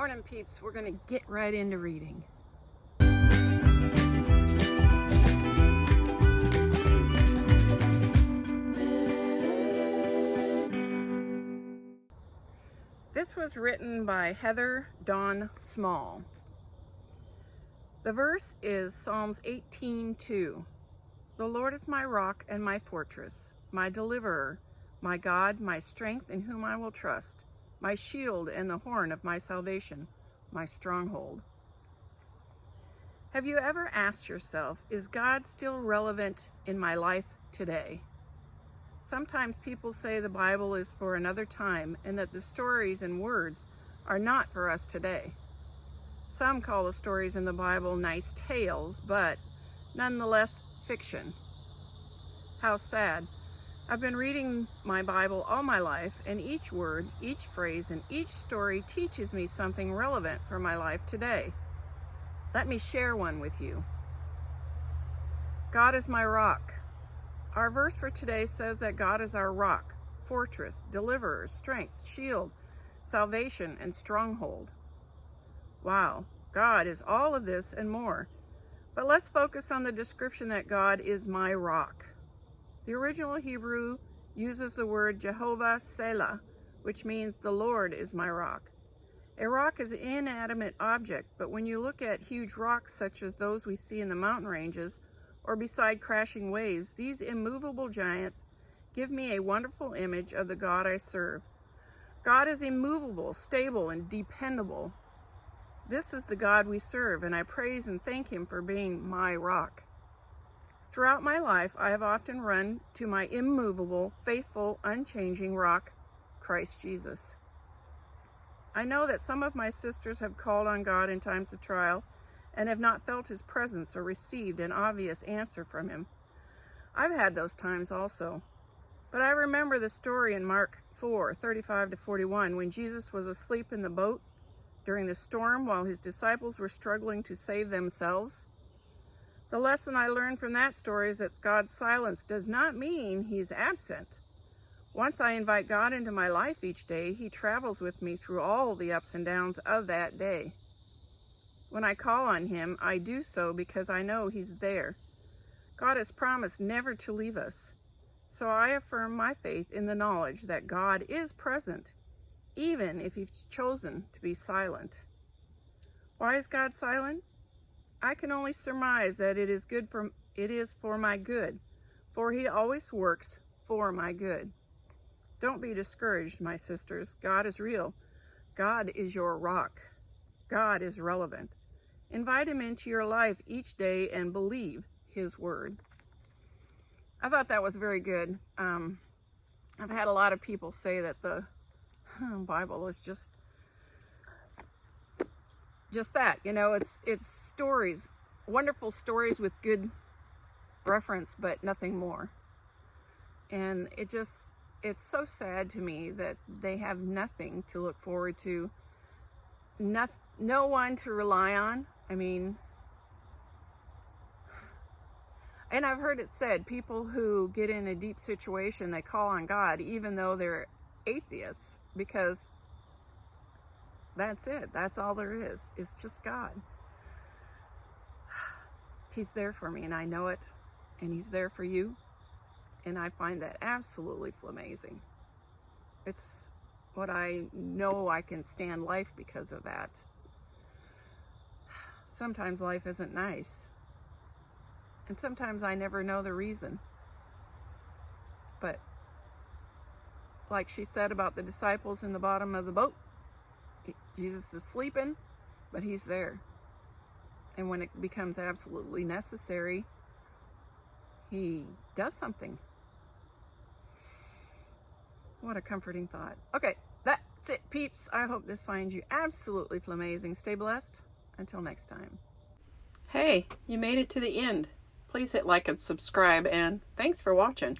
Morning peeps, we're going to get right into reading. This was written by Heather Dawn Small. The verse is Psalms 18:2. The Lord is my rock and my fortress, my deliverer, my God, my strength in whom I will trust, my shield and the horn of my salvation, my stronghold. Have you ever asked yourself, is God still relevant in my life today? Sometimes people say the Bible is for another time and that the stories and words are not for us today. Some call the stories in the Bible nice tales, but nonetheless fiction. How sad. I've been reading my Bible all my life, and each word, each phrase, and each story teaches me something relevant for my life today. Let me share one with you. God is my rock. Our verse for today says that God is our rock, fortress, deliverer, strength, shield, salvation, and stronghold. Wow, God is all of this and more. But let's focus on the description that God is my rock. The original Hebrew uses the word Jehovah Selah, which means the Lord is my rock. A rock is an inanimate object, but when you look at huge rocks such as those we see in the mountain ranges or beside crashing waves, these immovable giants give me a wonderful image of the God I serve. God is immovable, stable, and dependable. This is the God we serve, and I praise and thank Him for being my rock. Throughout my life, I have often run to my immovable, faithful, unchanging rock, Christ Jesus. I know that some of my sisters have called on God in times of trial and have not felt His presence or received an obvious answer from Him. I've had those times also. But I remember the story in Mark 4:35-41 when Jesus was asleep in the boat during the storm while His disciples were struggling to save themselves. The lesson I learned from that story is that God's silence does not mean He's absent. Once I invite God into my life each day, He travels with me through all the ups and downs of that day. When I call on Him, I do so because I know He's there. God has promised never to leave us. So I affirm my faith in the knowledge that God is present, even if He's chosen to be silent. Why is God silent? I can only surmise that it is for my good, for He always works for my good. Don't be discouraged, my sisters. God is real. God is your rock. God is relevant. Invite Him into your life each day and believe His word. I thought that was very good. I've had a lot of people say that the Bible is just that, it's stories, wonderful stories with good reference, but nothing more. And it's so sad to me that they have nothing to look forward to, no one to rely on. And I've heard it said, people who get in a deep situation, they call on God, even though they're atheists, because that's it. That's all there is. It's just God. He's there for me, and I know it, and He's there for you, and I find that absolutely flamazing. It's what I know. I can stand life because of that. Sometimes life isn't nice, and sometimes I never know the reason. But like she said about the disciples in the bottom of the boat, Jesus is sleeping, but He's there. And when it becomes absolutely necessary, He does something. What a comforting thought. Okay, that's it, peeps. I hope this finds you absolutely flamazing. Stay blessed. Until next time. Hey, you made it to the end. Please hit like and subscribe, and thanks for watching.